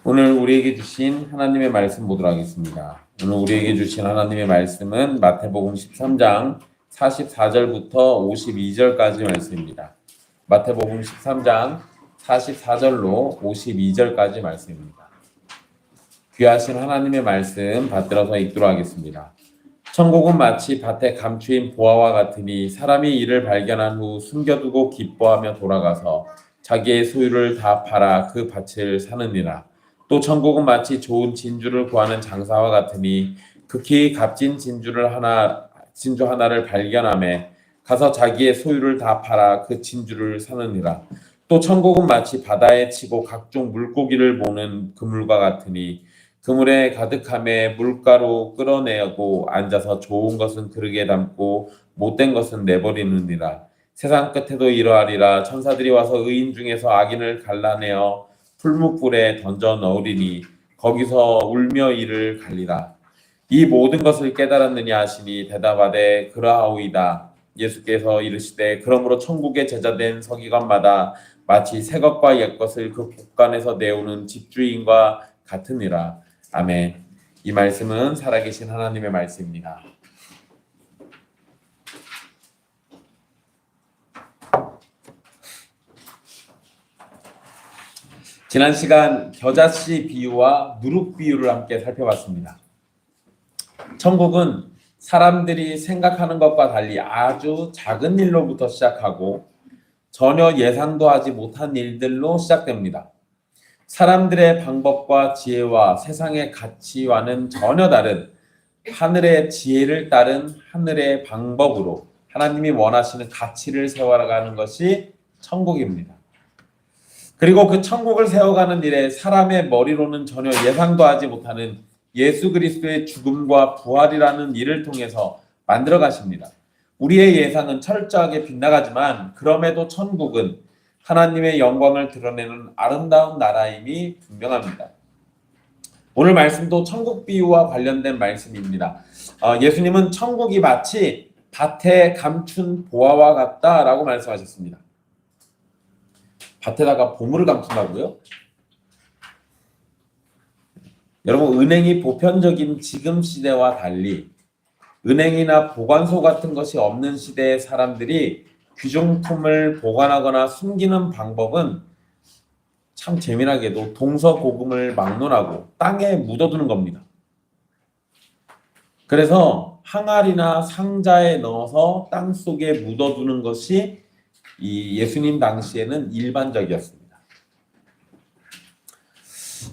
오늘 우리에게 주신 하나님의 말씀 보도록 하겠습니다. 오늘 우리에게 주신 하나님의 말씀은 마태복음 13장 44절부터 52절까지 말씀입니다. 마태복음 13장 44절로 52절까지 말씀입니다. 귀하신 하나님의 말씀 받들어서 읽도록 하겠습니다. 천국은 마치 밭에 감추인 보화와 같으니 사람이 이를 발견한 후 숨겨두고 기뻐하며 돌아가서 자기의 소유를 다 팔아 그 밭을 사느니라. 또 천국은 마치 좋은 진주를 구하는 장사와 같으니 극히 값진 진주 하나를 발견하매 가서 자기의 소유를 다 팔아 그 진주를 사느니라. 또 천국은 마치 바다에 치고 각종 물고기를 모는 그물과 같으니 그물에 가득함에 물가로 끌어내고 앉아서 좋은 것은 그릇에 담고 못된 것은 내버리느니라. 세상 끝에도 이러하리라. 천사들이 와서 의인 중에서 악인을 갈라내어 풀무불에 던져 넣으리니 거기서 울며 이를 갈리라. 이 모든 것을 깨달았느냐 하시니 대답하되 그러하오이다. 예수께서 이르시되 그러므로 천국의 제자된 서기관마다 마치 새 것과 옛 것을 그 곳간에서 내오는 집주인과 같으니라. 아멘. 이 말씀은 살아계신 하나님의 말씀입니다. 지난 시간 겨자씨 비유와 누룩 비유를 함께 살펴봤습니다. 천국은 사람들이 생각하는 것과 달리 아주 작은 일로부터 시작하고 전혀 예상도 하지 못한 일들로 시작됩니다. 사람들의 방법과 지혜와 세상의 가치와는 전혀 다른 하늘의 지혜를 따른 하늘의 방법으로 하나님이 원하시는 가치를 세워가는 것이 천국입니다. 그리고 그 천국을 세워가는 일에 사람의 머리로는 전혀 예상도 하지 못하는 예수 그리스도의 죽음과 부활이라는 일을 통해서 만들어 가십니다. 우리의 예상은 철저하게 빗나가지만 그럼에도 천국은 하나님의 영광을 드러내는 아름다운 나라임이 분명합니다. 오늘 말씀도 천국 비유와 관련된 말씀입니다. 예수님은 천국이 마치 밭에 감춘 보화와 같다라고 말씀하셨습니다. 밭에다가 보물을 감춘다고요? 여러분, 은행이 보편적인 지금 시대와 달리 은행이나 보관소 같은 것이 없는 시대의 사람들이 귀중품을 보관하거나 숨기는 방법은 참 재미나게도 동서고금을 막론하고 땅에 묻어두는 겁니다. 그래서 항아리나 상자에 넣어서 땅 속에 묻어두는 것이 이 예수님 당시에는 일반적이었습니다.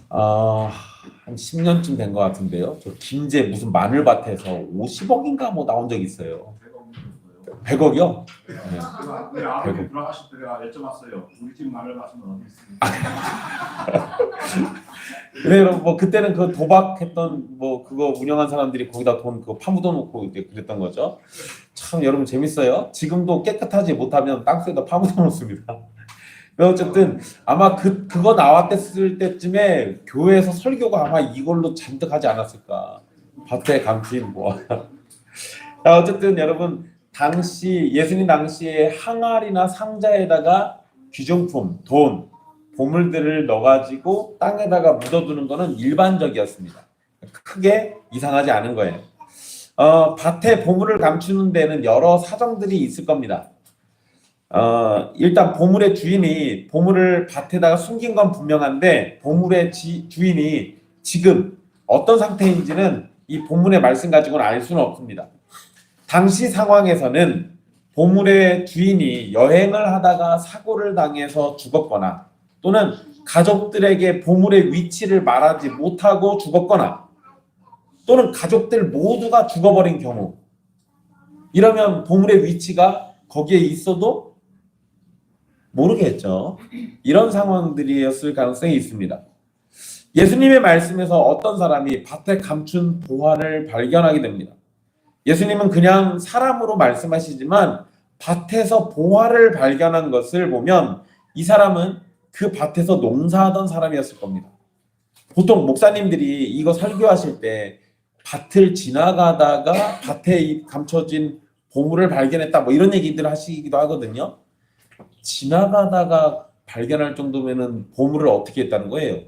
한 10년쯤 된 것 같은데요. 저 김제 무슨 마늘밭에서 50억인가 뭐 나온 적이 있어요. 100억이요? 네. 왜 아버님 돌아가실 때 내가 여쭤봤어요. 우리 집 마늘밭은 어디 있습니까? 근데 여러분 뭐 그때는 그 도박했던 뭐 그거 운영한 사람들이 거기다 돈 그거 파묻어 놓고 이제 그랬던 거죠. 참 여러분 재밌어요. 지금도 깨끗하지 못하면 땅속에다 파묻어 놓습니다. 어쨌든 아마 그거 나왔을 때쯤에 교회에서 설교가 아마 이걸로 잔뜩 하지 않았을까. 밭에 감추인 뭐. 자, 어쨌든 여러분 당시 예수님 당시에 항아리나 상자에다가 귀중품, 돈, 보물들을 넣어가지고 땅에다가 묻어두는 것은 일반적이었습니다. 크게 이상하지 않은 거예요. 밭에 보물을 감추는 데는 여러 사정들이 있을 겁니다. 일단 보물의 주인이 보물을 밭에다가 숨긴 건 분명한데 보물의 주인이 지금 어떤 상태인지는 이 본문의 말씀 가지고는 알 수는 없습니다. 당시 상황에서는 보물의 주인이 여행을 하다가 사고를 당해서 죽었거나 또는 가족들에게 보물의 위치를 말하지 못하고 죽었거나 또는 가족들 모두가 죽어버린 경우, 이러면 보물의 위치가 거기에 있어도 모르겠죠. 이런 상황들이었을 가능성이 있습니다. 예수님의 말씀에서 어떤 사람이 밭에 감춘 보화를 발견하게 됩니다. 예수님은 그냥 사람으로 말씀하시지만 밭에서 보화를 발견한 것을 보면 이 사람은 그 밭에서 농사하던 사람이었을 겁니다. 보통 목사님들이 이거 설교하실 때 밭을 지나가다가 밭에 감춰진 보물을 발견했다 뭐 이런 얘기들을 하시기도 하거든요. 지나가다가 발견할 정도면은 보물을 어떻게 했다는 거예요?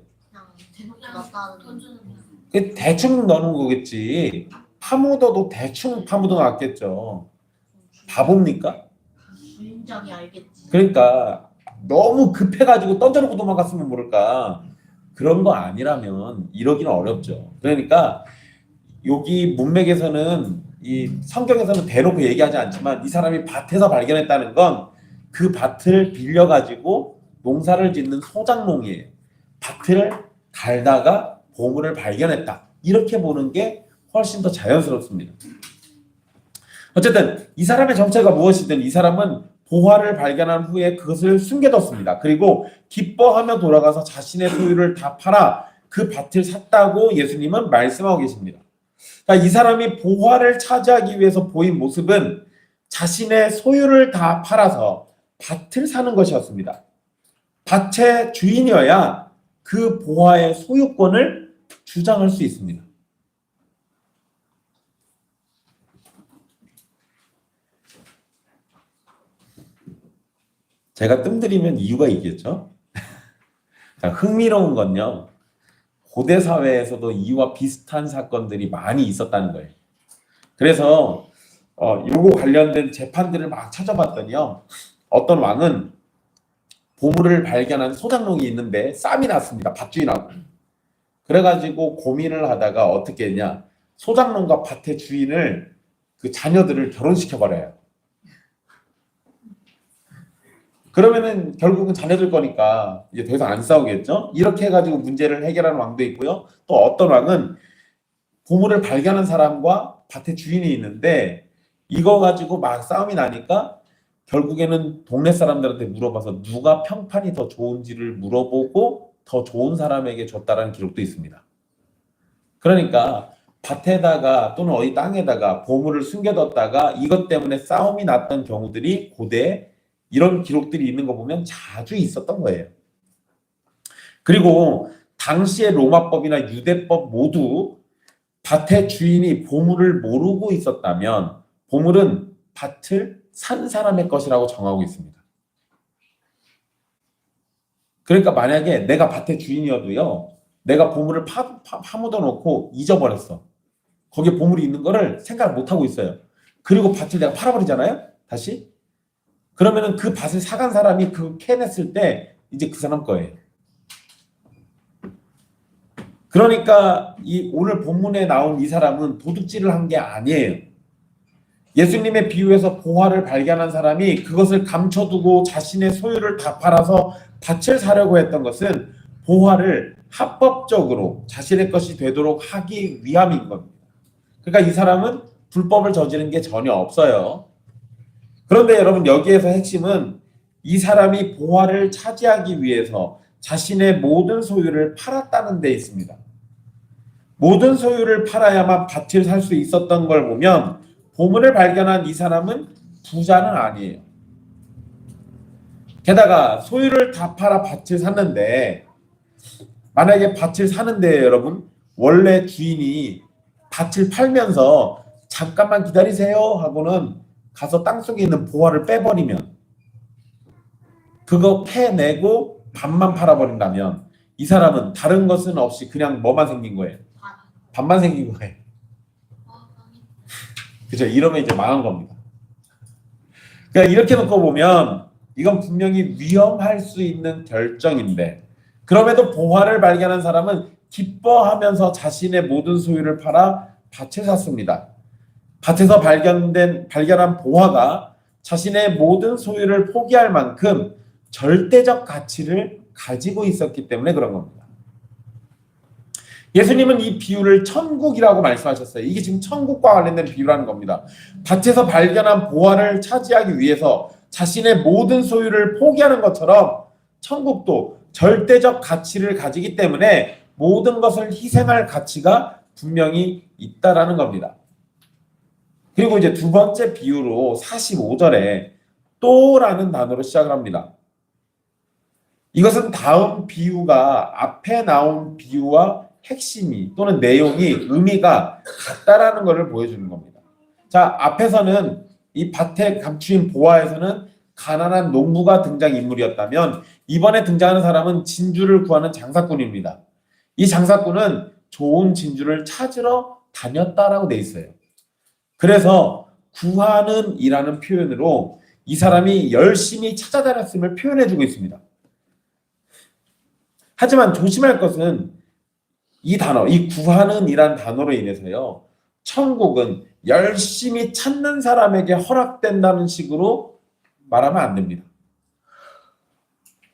던져놓는 그 대충 넣는 거겠지. 파묻어도 대충 파묻어 놨겠죠. 바보입니까? 주인장이 알겠지. 그러니까 너무 급해가지고 던져놓고 도망갔으면 모를까. 그런 거 아니라면 이러기는 어렵죠. 그러니까 여기 문맥에서는 이 성경에서는 대놓고 얘기하지 않지만 이 사람이 밭에서 발견했다는 건 그 밭을 빌려가지고 농사를 짓는 소작농이에요. 밭을 갈다가 보물을 발견했다. 이렇게 보는 게 훨씬 더 자연스럽습니다. 어쨌든 이 사람의 정체가 무엇이든 이 사람은 보화를 발견한 후에 그것을 숨겨뒀습니다. 그리고 기뻐하며 돌아가서 자신의 소유를 다 팔아 그 밭을 샀다고 예수님은 말씀하고 계십니다. 이 사람이 보화를 차지하기 위해서 보인 모습은 자신의 소유를 다 팔아서 밭을 사는 것이었습니다. 밭의 주인이어야 그 보화의 소유권을 주장할 수 있습니다. 제가 뜸들이면 이유가 있겠죠? 자, 흥미로운 건요. 고대 사회에서도 이와 비슷한 사건들이 많이 있었다는 거예요. 그래서 요거 관련된 재판들을 막 찾아봤더니요. 어떤 왕은 보물을 발견한 소작농이 있는데 쌈이 났습니다. 밭주인하고. 그래가지고 고민을 하다가 어떻게 했냐. 소작농과 밭의 주인을 그 자녀들을 결혼시켜버려요. 그러면은 결국은 자녀들 거니까 이제 더 이상 안 싸우겠죠? 이렇게 해가지고 문제를 해결하는 왕도 있고요. 또 어떤 왕은 보물을 발견한 사람과 밭의 주인이 있는데 이거 가지고 막 싸움이 나니까 결국에는 동네 사람들한테 물어봐서 누가 평판이 더 좋은지를 물어보고 더 좋은 사람에게 줬다라는 기록도 있습니다. 그러니까 밭에다가 또는 어디 땅에다가 보물을 숨겨뒀다가 이것 때문에 싸움이 났던 경우들이 고대에 이런 기록들이 있는 거 보면 자주 있었던 거예요. 그리고 당시의 로마법이나 유대법 모두 밭의 주인이 보물을 모르고 있었다면 보물은 밭을 산 사람의 것이라고 정하고 있습니다. 그러니까 만약에 내가 밭의 주인이어도요. 내가 보물을 파묻어 놓고 잊어버렸어. 거기에 보물이 있는 거를 생각을 못하고 있어요. 그리고 밭을 내가 팔아버리잖아요. 다시. 그러면은 그 밭을 사간 사람이 그 캐냈을 때 이제 그 사람 거예요. 그러니까 이 오늘 본문에 나온 이 사람은 도둑질을 한 게 아니에요. 예수님의 비유에서 보화를 발견한 사람이 그것을 감춰두고 자신의 소유를 다 팔아서 밭을 사려고 했던 것은 보화를 합법적으로 자신의 것이 되도록 하기 위함인 겁니다. 그러니까 이 사람은 불법을 저지른 게 전혀 없어요. 그런데 여러분 여기에서 핵심은 이 사람이 보화를 차지하기 위해서 자신의 모든 소유를 팔았다는 데 있습니다. 모든 소유를 팔아야만 밭을 살 수 있었던 걸 보면 보물을 발견한 이 사람은 부자는 아니에요. 게다가 소유를 다 팔아 밭을 샀는데 만약에 밭을 사는데 여러분 원래 주인이 밭을 팔면서 잠깐만 기다리세요 하고는 가서 땅속에 있는 보화를 빼버리면 그거 패내고 밭만 팔아버린다면 이 사람은 다른 것은 없이 그냥 뭐만 생긴 거예요? 밭만 생긴 거예요. 그죠? 이러면 이제 망한 겁니다. 그러니까 이렇게 놓고 보면 이건 분명히 위험할 수 있는 결정인데 그럼에도 보화를 발견한 사람은 기뻐하면서 자신의 모든 소유를 팔아 밭을 샀습니다. 밭에서 발견한 보화가 자신의 모든 소유를 포기할 만큼 절대적 가치를 가지고 있었기 때문에 그런 겁니다. 예수님은 이 비유를 천국이라고 말씀하셨어요. 이게 지금 천국과 관련된 비유라는 겁니다. 밭에서 발견한 보화를 차지하기 위해서 자신의 모든 소유를 포기하는 것처럼 천국도 절대적 가치를 가지기 때문에 모든 것을 희생할 가치가 분명히 있다라는 겁니다. 그리고 이제 두 번째 비유로 45절에 또라는 단어로 시작을 합니다. 이것은 다음 비유가 앞에 나온 비유와 핵심이 또는 내용이 의미가 같다라는 것을 보여주는 겁니다. 자, 앞에서는 이 밭에 감추인 보화에서는 가난한 농부가 등장인물이었다면 이번에 등장하는 사람은 진주를 구하는 장사꾼입니다. 이 장사꾼은 좋은 진주를 찾으러 다녔다라고 돼 있어요. 그래서 구하는 이라는 표현으로 이 사람이 열심히 찾아다녔음을 표현해주고 있습니다. 하지만 조심할 것은 이 단어, 이 구하는 이란 단어로 인해서요, 천국은 열심히 찾는 사람에게 허락된다는 식으로 말하면 안 됩니다.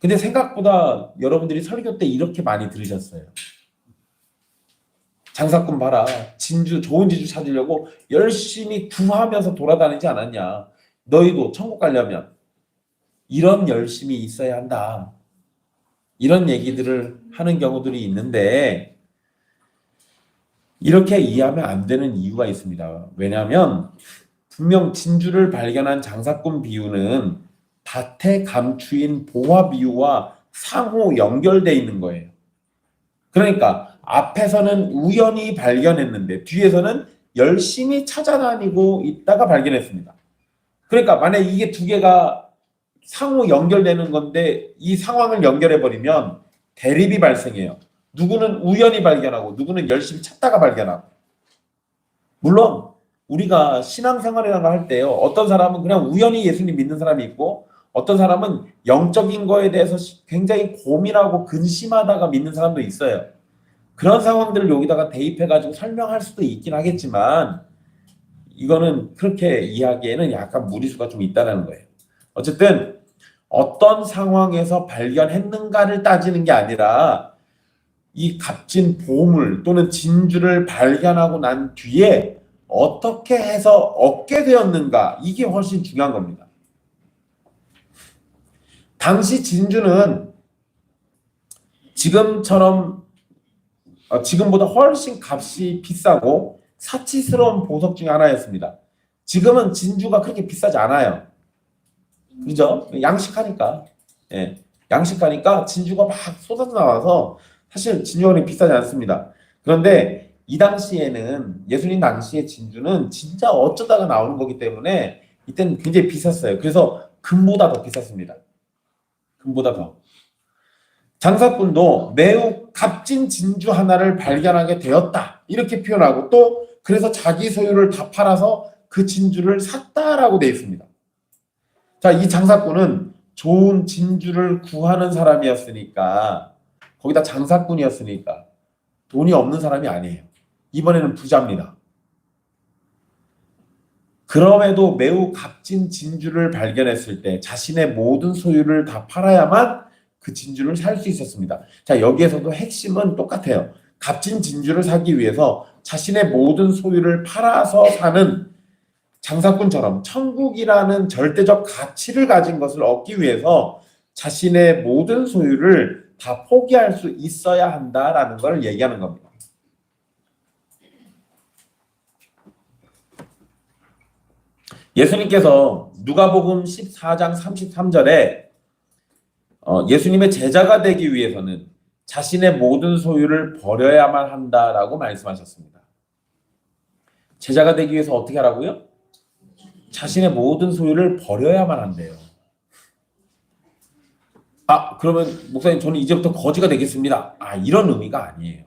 근데 생각보다 여러분들이 설교 때 이렇게 많이 들으셨어요. 장사꾼 봐라. 진주, 좋은 진주 찾으려고 열심히 구하면서 돌아다니지 않았냐. 너희도 천국 가려면 이런 열심이 있어야 한다. 이런 얘기들을 하는 경우들이 있는데 이렇게 이해하면 안 되는 이유가 있습니다. 왜냐하면 분명 진주를 발견한 장사꾼 비유는 밭에 감추인 보화 비유와 상호 연결되어 있는 거예요. 그러니까 앞에서는 우연히 발견했는데 뒤에서는 열심히 찾아다니고 있다가 발견했습니다. 그러니까 만약 이게 두 개가 상호 연결되는 건데 이 상황을 연결해 버리면 대립이 발생해요. 누구는 우연히 발견하고 누구는 열심히 찾다가 발견하고. 물론 우리가 신앙생활이라는 걸 할 때요, 어떤 사람은 그냥 우연히 예수님 믿는 사람이 있고 어떤 사람은 영적인 거에 대해서 굉장히 고민하고 근심하다가 믿는 사람도 있어요. 그런 상황들을 여기다가 대입해가지고 설명할 수도 있긴 하겠지만 이거는 그렇게 이야기에는 약간 무리수가 좀 있다는 거예요. 어쨌든 어떤 상황에서 발견했는가를 따지는 게 아니라 이 값진 보물 또는 진주를 발견하고 난 뒤에 어떻게 해서 얻게 되었는가, 이게 훨씬 중요한 겁니다. 당시 진주는 지금보다 훨씬 값이 비싸고 사치스러운 보석 중에 하나였습니다. 지금은 진주가 그렇게 비싸지 않아요. 그죠? 양식하니까. 예. 양식하니까 진주가 막 쏟아져 나와서 사실 진주가 비싸지 않습니다. 그런데 이 당시에는, 예수님 당시의 진주는 진짜 어쩌다가 나오는 거기 때문에 이때는 굉장히 비쌌어요. 그래서 금보다 더 비쌌습니다. 금보다 더. 장사꾼도 매우 값진 진주 하나를 발견하게 되었다, 이렇게 표현하고 또 그래서 자기 소유를 다 팔아서 그 진주를 샀다라고 되어 있습니다. 자, 이 장사꾼은 좋은 진주를 구하는 사람이었으니까, 거기다 장사꾼이었으니까 돈이 없는 사람이 아니에요. 이번에는 부자입니다. 그럼에도 매우 값진 진주를 발견했을 때 자신의 모든 소유를 다 팔아야만 그 진주를 살 수 있었습니다. 자, 여기에서도 핵심은 똑같아요. 값진 진주를 사기 위해서 자신의 모든 소유를 팔아서 사는 장사꾼처럼 천국이라는 절대적 가치를 가진 것을 얻기 위해서 자신의 모든 소유를 다 포기할 수 있어야 한다라는 걸 얘기하는 겁니다. 예수님께서 누가복음 14장 33절에 예수님의 제자가 되기 위해서는 자신의 모든 소유를 버려야만 한다라고 말씀하셨습니다. 제자가 되기 위해서 어떻게 하라고요? 자신의 모든 소유를 버려야만 한대요. 아, 그러면 목사님 저는 이제부터 거지가 되겠습니다. 아, 이런 의미가 아니에요.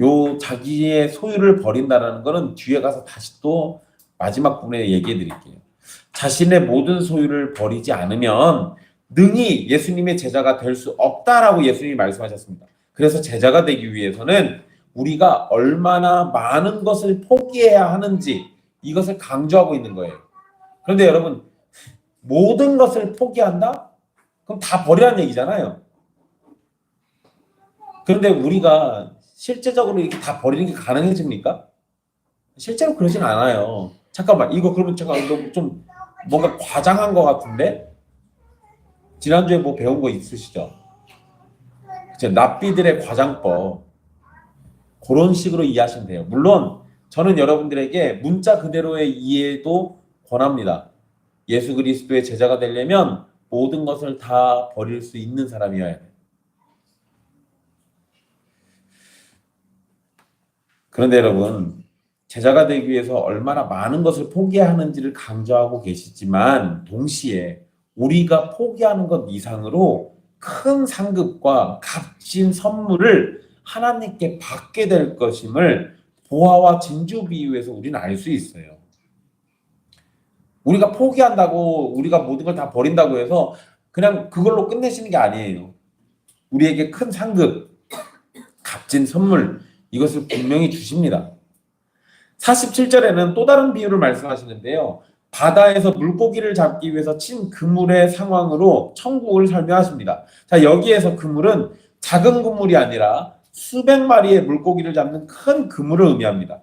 요 자기의 소유를 버린다는 거는 뒤에 가서 다시 또 마지막 부분에 얘기해 드릴게요. 자신의 모든 소유를 버리지 않으면 능히 예수님의 제자가 될 수 없다라고 예수님이 말씀하셨습니다. 그래서 제자가 되기 위해서는 우리가 얼마나 많은 것을 포기해야 하는지 이것을 강조하고 있는 거예요. 그런데 여러분, 모든 것을 포기한다? 그럼 다 버리라는 얘기잖아요. 그런데 우리가 실제적으로 이렇게 다 버리는 게 가능해집니까? 실제로 그러진 않아요. 잠깐만, 이거 그러면 제가 좀 뭔가 과장한 것 같은데? 지난주에 뭐 배운 거 있으시죠? 납비들의 과장법. 그런 식으로 이해하시면 돼요. 물론 저는 여러분들에게 문자 그대로의 이해도 권합니다. 예수 그리스도의 제자가 되려면 모든 것을 다 버릴 수 있는 사람이어야 돼요. 그런데 여러분, 제자가 되기 위해서 얼마나 많은 것을 포기해야 하는지를 강조하고 계시지만 동시에 우리가 포기하는 것 이상으로 큰 상급과 값진 선물을 하나님께 받게 될 것임을 보화와 진주 비유에서 우리는 알 수 있어요. 우리가 포기한다고 우리가 모든 걸 다 버린다고 해서 그냥 그걸로 끝내시는 게 아니에요. 우리에게 큰 상급, 값진 선물 이것을 분명히 주십니다. 47절에는 또 다른 비유를 말씀하시는데요. 바다에서 물고기를 잡기 위해서 친 그물의 상황으로 천국을 설명하십니다. 자, 여기에서 그물은 작은 그물이 아니라 수백 마리의 물고기를 잡는 큰 그물을 의미합니다.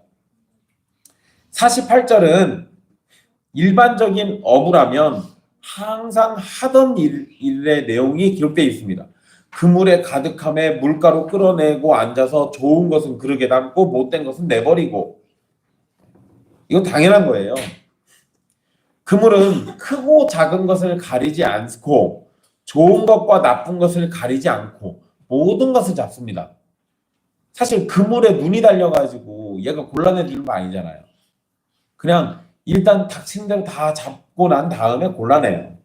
48절은 일반적인 어부라면 항상 하던 일의 내용이 기록되어 있습니다. 그물에 가득함에 물가로 끌어내고 앉아서 좋은 것은 그릇에 담고 못된 것은 내버리고, 이건 당연한 거예요. 그물은 크고 작은 것을 가리지 않고 좋은 것과 나쁜 것을 가리지 않고 모든 것을 잡습니다. 사실 그물에 눈이 달려가지고 얘가 골라내 주는 거 아니잖아요. 그냥 일단 닥친 대로 다 잡고 난 다음에 골라내요.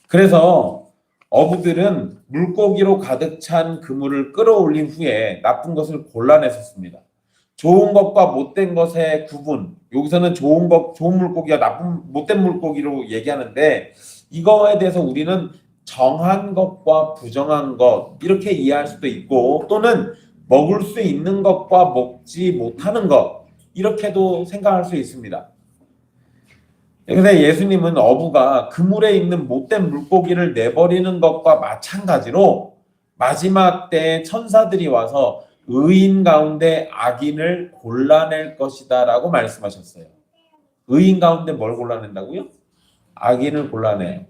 그래서 어부들은 물고기로 가득 찬 그물을 끌어올린 후에 나쁜 것을 골라냈었습니다. 좋은 것과 못된 것의 구분, 여기서는 좋은 물고기와 못된 물고기로 얘기하는데, 이거에 대해서 우리는 정한 것과 부정한 것 이렇게 이해할 수도 있고, 또는 먹을 수 있는 것과 먹지 못하는 것 이렇게도 생각할 수 있습니다. 그런데 예수님은 어부가 그물에 있는 못된 물고기를 내버리는 것과 마찬가지로 마지막 때에 천사들이 와서 의인 가운데 악인을 골라낼 것이다 라고 말씀하셨어요. 의인 가운데 뭘 골라낸다고요? 악인을 골라내요.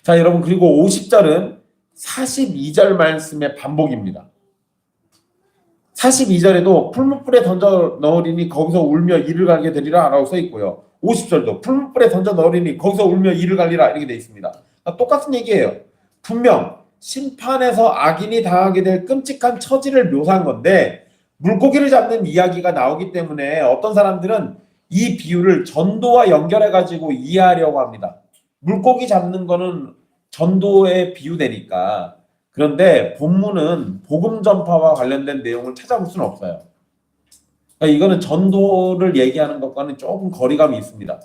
자, 여러분, 그리고 50절은 42절 말씀의 반복입니다. 42절에도 풀무불에 던져 넣으리니 거기서 울며 이를 갈게 되리라 라고 써 있고요. 50절도 풀무불에 던져 넣으리니 거기서 울며 이를 갈리라 이렇게 돼 있습니다. 똑같은 얘기예요. 분명 심판에서 악인이 당하게 될 끔찍한 처지를 묘사한 건데, 물고기를 잡는 이야기가 나오기 때문에 어떤 사람들은 이 비유를 전도와 연결해가지고 이해하려고 합니다. 물고기 잡는 거는 전도에 비유되니까. 그런데 본문은 복음 전파와 관련된 내용을 찾아볼 수는 없어요. 그러니까 이거는 전도를 얘기하는 것과는 조금 거리감이 있습니다.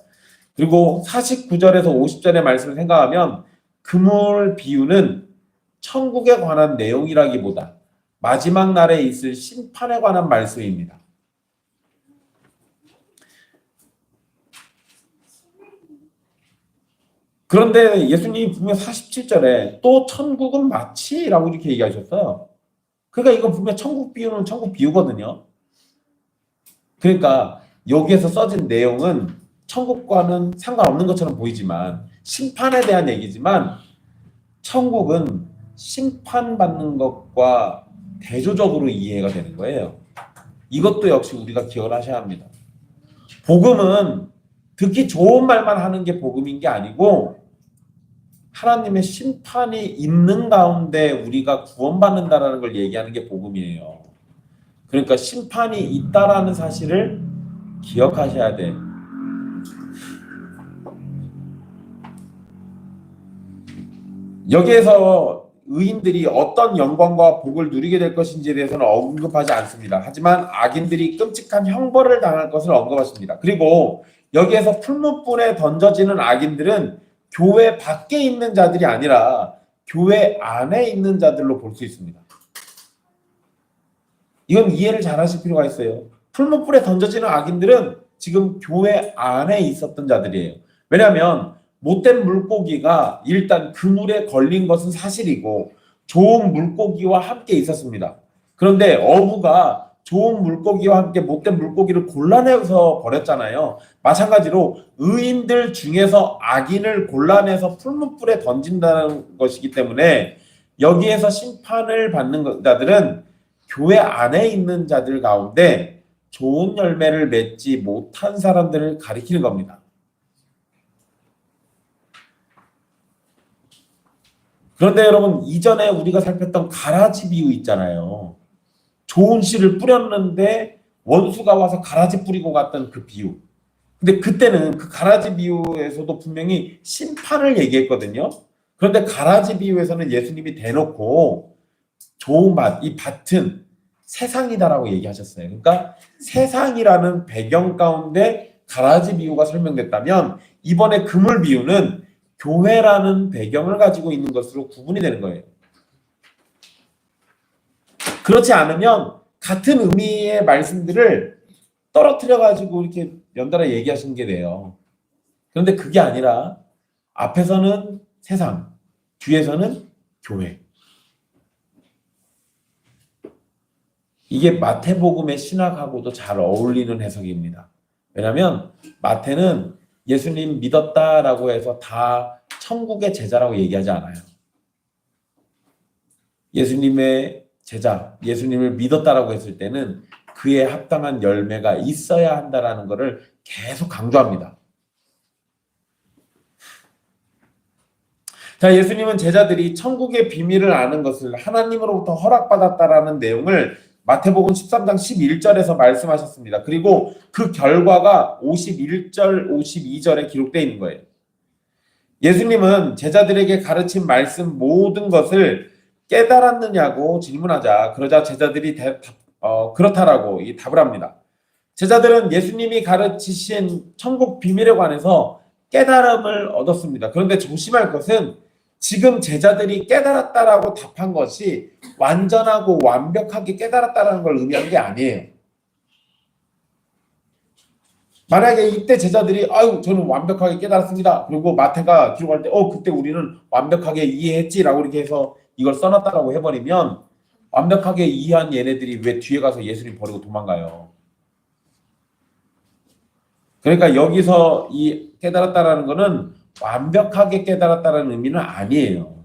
그리고 49절에서 50절의 말씀을 생각하면 그물 비유는 천국에 관한 내용이라기보다 마지막 날에 있을 심판에 관한 말씀입니다. 그런데 예수님이 분명 47절에 또 천국은 마치라고 이렇게 얘기하셨어요. 그러니까 이거 분명 천국 비유는 천국 비유거든요. 그러니까 여기에서 써진 내용은 천국과는 상관없는 것처럼 보이지만 심판에 대한 얘기지만, 천국은 심판받는 것과 대조적으로 이해가 되는 거예요. 이것도 역시 우리가 기억을 하셔야 합니다. 복음은 듣기 좋은 말만 하는 게 복음인 게 아니고, 하나님의 심판이 있는 가운데 우리가 구원받는다라는 걸 얘기하는 게 복음이에요. 그러니까 심판이 있다라는 사실을 기억하셔야 돼. 여기에서 의인들이 어떤 영광과 복을 누리게 될 것인지에 대해서는 언급하지 않습니다. 하지만 악인들이 끔찍한 형벌을 당할 것을 언급하십니다. 그리고 여기에서 풀무불에 던져지는 악인들은 교회 밖에 있는 자들이 아니라 교회 안에 있는 자들로 볼 수 있습니다. 이건 이해를 잘 하실 필요가 있어요. 풀무불에 던져지는 악인들은 지금 교회 안에 있었던 자들이에요. 왜냐하면 못된 물고기가 일단 그물에 걸린 것은 사실이고 좋은 물고기와 함께 있었습니다. 그런데 어부가 좋은 물고기와 함께 못된 물고기를 골라내서 버렸잖아요. 마찬가지로 의인들 중에서 악인을 골라내서 풀무불에 던진다는 것이기 때문에 여기에서 심판을 받는 자들은 교회 안에 있는 자들 가운데 좋은 열매를 맺지 못한 사람들을 가리키는 겁니다. 그런데 여러분, 이전에 우리가 살폈던 가라지 비유 있잖아요. 좋은 씨를 뿌렸는데 원수가 와서 가라지 뿌리고 갔던 그 비유. 근데 그때는 그 가라지 비유에서도 분명히 심판을 얘기했거든요. 그런데 가라지 비유에서는 예수님이 대놓고 좋은 밭, 이 밭은 세상이다라고 얘기하셨어요. 그러니까 세상이라는 배경 가운데 가라지 비유가 설명됐다면 이번에 그물 비유는 교회라는 배경을 가지고 있는 것으로 구분이 되는 거예요. 그렇지 않으면 같은 의미의 말씀들을 떨어뜨려 가지고 이렇게 연달아 얘기하시는 게 돼요. 그런데 그게 아니라 앞에서는 세상, 뒤에서는 교회. 이게 마태복음의 신학하고도 잘 어울리는 해석입니다. 왜냐하면 마태는 예수님 믿었다라고 해서 다 천국의 제자라고 얘기하지 않아요. 예수님의 제자, 예수님을 믿었다라고 했을 때는 그에 합당한 열매가 있어야 한다라는 것을 계속 강조합니다. 자, 예수님은 제자들이 천국의 비밀을 아는 것을 하나님으로부터 허락받았다라는 내용을 마태복음 13장 11절에서 말씀하셨습니다. 그리고 그 결과가 51절, 52절에 기록되어 있는 거예요. 예수님은 제자들에게 가르친 말씀 모든 것을 깨달았느냐고 질문하자 그러자 제자들이 그렇다라고 답을 합니다. 제자들은 예수님이 가르치신 천국 비밀에 관해서 깨달음을 얻었습니다. 그런데 조심할 것은 지금 제자들이 깨달았다라고 답한 것이 완전하고 완벽하게 깨달았다라는 걸 의미하는 게 아니에요. 만약에 이때 제자들이 아유 저는 완벽하게 깨달았습니다. 그리고 마태가 기록할 때 그때 우리는 완벽하게 이해했지라고 이렇게 해서 이걸 써놨다라고 해버리면 완벽하게 이해한 얘네들이 왜 뒤에 가서 예수님 버리고 도망가요? 그러니까 여기서 이 깨달았다라는 거는 완벽하게 깨달았다라는 의미는 아니에요.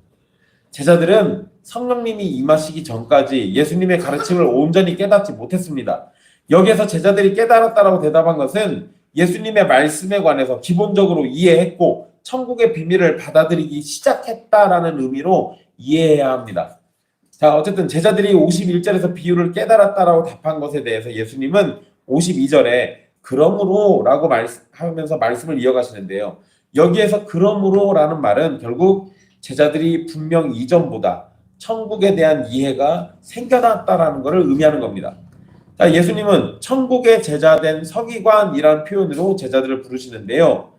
제자들은 성령님이 임하시기 전까지 예수님의 가르침을 온전히 깨닫지 못했습니다. 여기에서 제자들이 깨달았다라고 대답한 것은 예수님의 말씀에 관해서 기본적으로 이해했고 천국의 비밀을 받아들이기 시작했다라는 의미로 이해해야 합니다. 자, 어쨌든 제자들이 51절에서 비유를 깨달았다라고 답한 것에 대해서 예수님은 52절에 그러므로 라고 하면서 말씀을 이어가시는데요. 여기에서 그러므로 라는 말은 결국 제자들이 분명 이전보다 천국에 대한 이해가 생겨났다라는 것을 의미하는 겁니다. 자, 예수님은 천국의 제자된 서기관이라는 표현으로 제자들을 부르시는데요.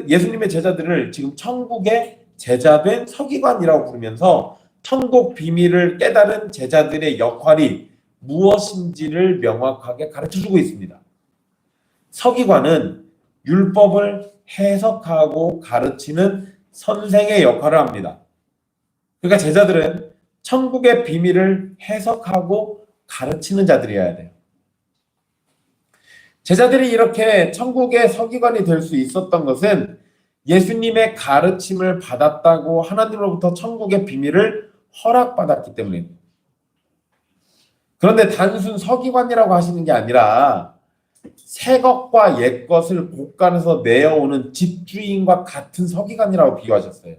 예수님의 제자들을 지금 천국의 제자된 서기관이라고 부르면서 천국 비밀을 깨달은 제자들의 역할이 무엇인지를 명확하게 가르쳐주고 있습니다. 서기관은 율법을 해석하고 가르치는 선생의 역할을 합니다. 그러니까 제자들은 천국의 비밀을 해석하고 가르치는 자들이어야 돼요. 제자들이 이렇게 천국의 서기관이 될 수 있었던 것은 예수님의 가르침을 받았다고 하나님으로부터 천국의 비밀을 허락받았기 때문입니다. 그런데 단순 서기관이라고 하시는 게 아니라 새 것과 옛 것을 곳간에서 내어오는 집주인과 같은 서기관이라고 비유하셨어요.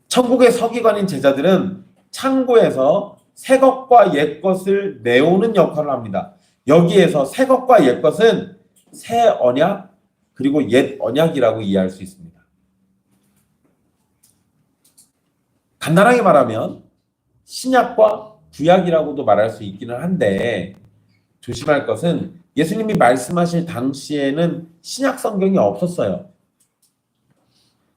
천국의 서기관인 제자들은 창고에서 새 것과 옛 것을 내오는 역할을 합니다. 여기에서 새 것과 옛 것은 새 언약 그리고 옛 언약이라고 이해할 수 있습니다. 간단하게 말하면 신약과 구약이라고도 말할 수 있기는 한데 조심할 것은 예수님이 말씀하실 당시에는 신약 성경이 없었어요.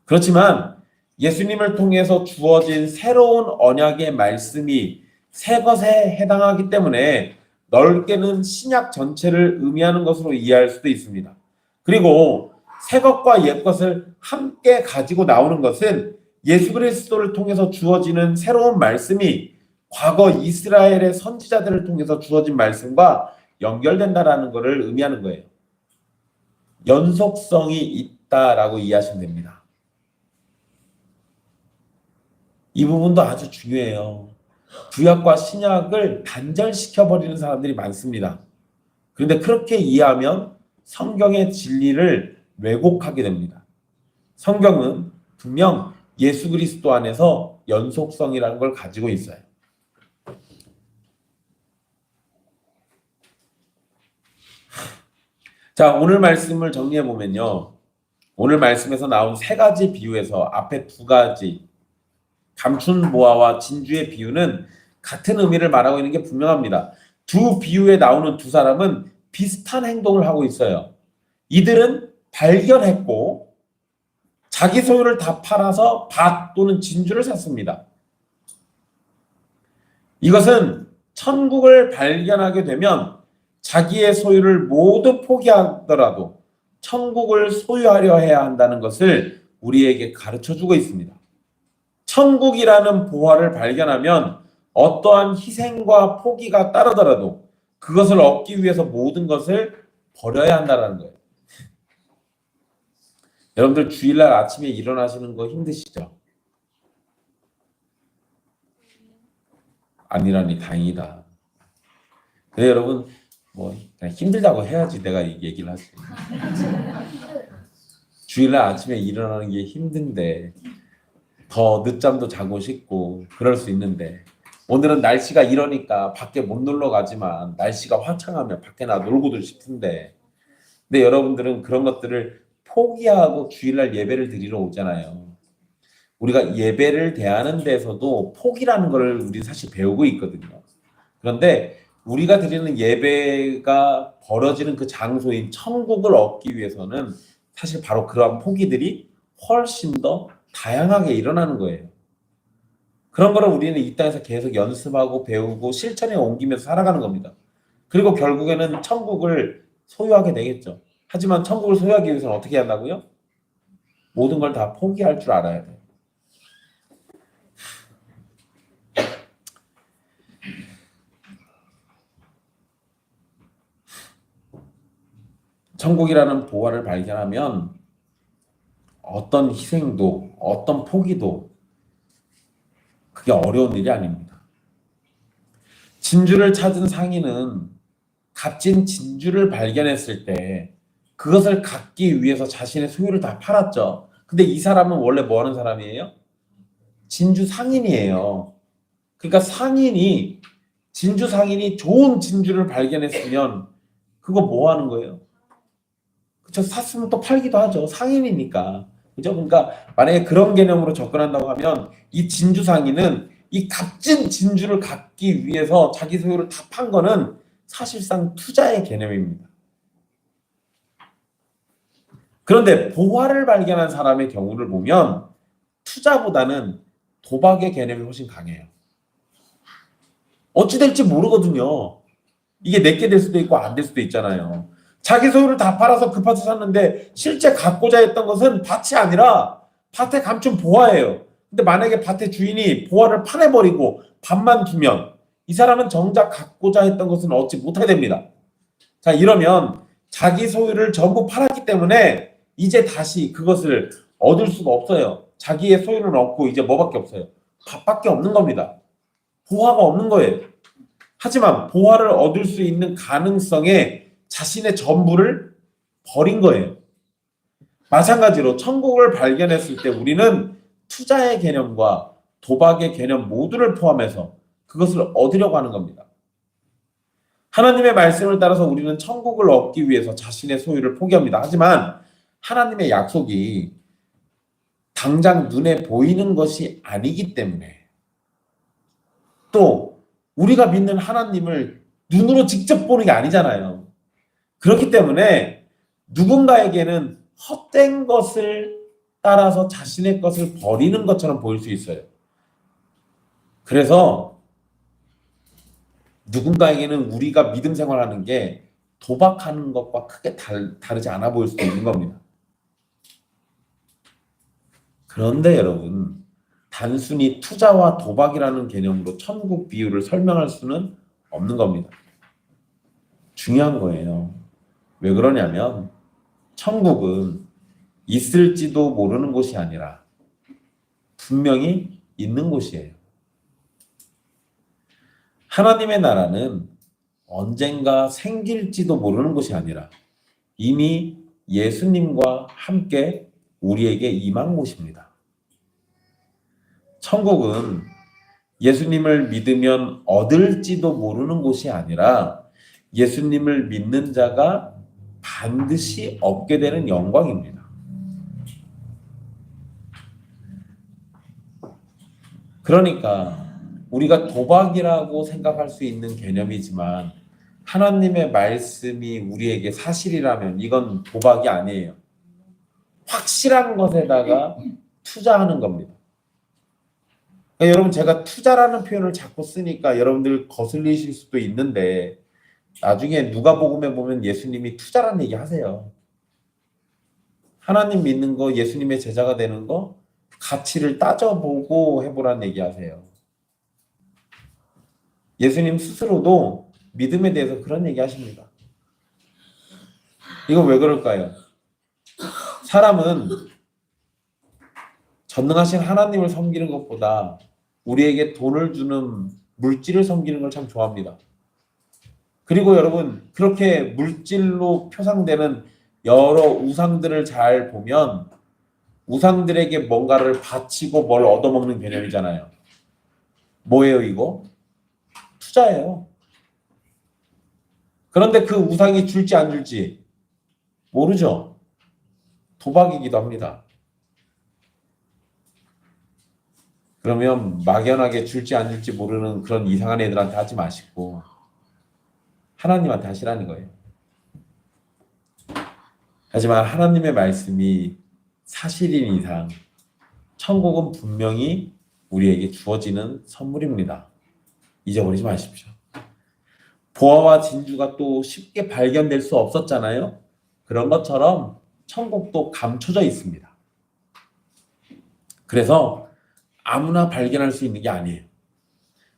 그렇지만 예수님을 통해서 주어진 새로운 언약의 말씀이 새 것에 해당하기 때문에 넓게는 신약 전체를 의미하는 것으로 이해할 수도 있습니다. 그리고 새 것과 옛 것을 함께 가지고 나오는 것은 예수 그리스도를 통해서 주어지는 새로운 말씀이 과거 이스라엘의 선지자들을 통해서 주어진 말씀과 연결된다라는 것을 의미하는 거예요. 연속성이 있다라고 이해하시면 됩니다. 이 부분도 아주 중요해요. 구약과 신약을 단절시켜버리는 사람들이 많습니다. 그런데 그렇게 이해하면 성경의 진리를 왜곡하게 됩니다. 성경은 분명 예수 그리스도 안에서 연속성이라는 걸 가지고 있어요. 자, 오늘 말씀을 정리해 보면요. 오늘 말씀에서 나온 세 가지 비유에서 앞에 두 가지 감춘보화와 진주의 비유는 같은 의미를 말하고 있는 게 분명합니다. 두 비유에 나오는 두 사람은 비슷한 행동을 하고 있어요. 이들은 발견했고 자기 소유를 다 팔아서 밭 또는 진주를 샀습니다. 이것은 천국을 발견하게 되면 자기의 소유를 모두 포기하더라도 천국을 소유하려 해야 한다는 것을 우리에게 가르쳐주고 있습니다. 천국이라는 보화를 발견하면 어떠한 희생과 포기가 따르더라도 그것을 얻기 위해서 모든 것을 버려야 한다는 거예요. 여러분들 주일날 아침에 일어나시는 거 힘드시죠? 아니라니 다행이다. 그래 여러분 뭐 그냥 힘들다고 해야지 내가 이 얘기를 하지. 주일날 아침에 일어나는 게 힘든데 더 늦잠도 자고 싶고 그럴 수 있는데 오늘은 날씨가 이러니까 밖에 못 놀러 가지만 날씨가 화창하면 밖에 나 놀고도 싶은데 근데 여러분들은 그런 것들을 포기하고 주일날 예배를 드리러 오잖아요. 우리가 예배를 대하는 데서도 포기라는 걸 우리 사실 배우고 있거든요. 그런데 우리가 드리는 예배가 벌어지는 그 장소인 천국을 얻기 위해서는 사실 바로 그러한 포기들이 훨씬 더 다양하게 일어나는 거예요. 그런 거를 우리는 이 땅에서 계속 연습하고 배우고 실천에 옮기면서 살아가는 겁니다. 그리고 결국에는 천국을 소유하게 되겠죠. 하지만 천국을 소유하기 위해서는 어떻게 한다고요? 모든 걸 다 포기할 줄 알아야 돼요. 천국이라는 보화를 발견하면 어떤 희생도 어떤 포기도 그게 어려운 일이 아닙니다. 진주를 찾은 상인은 값진 진주를 발견했을 때 그것을 갖기 위해서 자신의 소유를 다 팔았죠. 근데 이 사람은 원래 뭐 하는 사람이에요? 진주 상인이에요. 그러니까 진주 상인이 좋은 진주를 발견했으면 그거 뭐 하는 거예요? 그쵸? 샀으면 또 팔기도 하죠. 상인이니까. 그죠? 그러니까 만약에 그런 개념으로 접근한다고 하면 이 진주 상인은 이 값진 진주를 갖기 위해서 자기 소유를 다 판 거는 사실상 투자의 개념입니다. 그런데 보화를 발견한 사람의 경우를 보면 투자보다는 도박의 개념이 훨씬 강해요. 어찌 될지 모르거든요. 이게 내게 될 수도 있고 안 될 수도 있잖아요. 자기 소유를 다 팔아서 그 밭을 샀는데 실제 갖고자 했던 것은 밭이 아니라 밭에 감춘 보화예요. 근데 만약에 밭의 주인이 보화를 파내버리고 밭만 두면 이 사람은 정작 갖고자 했던 것은 얻지 못하게 됩니다. 자, 이러면 자기 소유를 전부 팔았기 때문에 이제 다시 그것을 얻을 수가 없어요. 자기의 소유는 얻고 이제 뭐밖에 없어요? 밭밖에 없는 겁니다. 보화가 없는 거예요. 하지만 보화를 얻을 수 있는 가능성에 자신의 전부를 버린 거예요. 마찬가지로 천국을 발견했을 때 우리는 투자의 개념과 도박의 개념 모두를 포함해서 그것을 얻으려고 하는 겁니다. 하나님의 말씀을 따라서 우리는 천국을 얻기 위해서 자신의 소유를 포기합니다. 하지만 하나님의 약속이 당장 눈에 보이는 것이 아니기 때문에 또 우리가 믿는 하나님을 눈으로 직접 보는 게 아니잖아요. 그렇기 때문에 누군가에게는 헛된 것을 따라서 자신의 것을 버리는 것처럼 보일 수 있어요. 그래서 누군가에게는 우리가 믿음 생활하는 게 도박하는 것과 크게 다르지 않아 보일 수도 있는 겁니다. 그런데 여러분, 단순히 투자와 도박이라는 개념으로 천국 비유를 설명할 수는 없는 겁니다. 중요한 거예요. 왜 그러냐면 천국은 있을지도 모르는 곳이 아니라 분명히 있는 곳이에요. 하나님의 나라는 언젠가 생길지도 모르는 곳이 아니라 이미 예수님과 함께 우리에게 임한 곳입니다. 천국은 예수님을 믿으면 얻을지도 모르는 곳이 아니라 예수님을 믿는 자가 반드시 얻게 되는 영광입니다. 그러니까 우리가 도박이라고 생각할 수 있는 개념이지만 하나님의 말씀이 우리에게 사실이라면 이건 도박이 아니에요. 확실한 것에다가 투자하는 겁니다. 그러니까 여러분 제가 투자라는 표현을 자꾸 쓰니까 여러분들 거슬리실 수도 있는데 나중에 누가복음에 보면 예수님이 투자라는 얘기 하세요. 하나님 믿는 거, 예수님의 제자가 되는 거 가치를 따져보고 해보라는 얘기 하세요. 예수님 스스로도 믿음에 대해서 그런 얘기 하십니다. 이거 왜 그럴까요? 사람은 전능하신 하나님을 섬기는 것보다 우리에게 돈을 주는 물질을 섬기는 걸 참 좋아합니다. 그리고 여러분 그렇게 물질로 표상되는 여러 우상들을 잘 보면 우상들에게 뭔가를 바치고 뭘 얻어먹는 개념이잖아요. 뭐예요 이거? 투자예요. 그런데 그 우상이 줄지 안 줄지 모르죠. 도박이기도 합니다. 그러면 막연하게 줄지 안 줄지 모르는 그런 이상한 애들한테 하지 마시고 하나님한테 하시라는 거예요. 하지만 하나님의 말씀이 사실인 이상 천국은 분명히 우리에게 주어지는 선물입니다. 잊어버리지 마십시오. 보화와 진주가 또 쉽게 발견될 수 없었잖아요. 그런 것처럼 천국도 감춰져 있습니다. 그래서 아무나 발견할 수 있는 게 아니에요.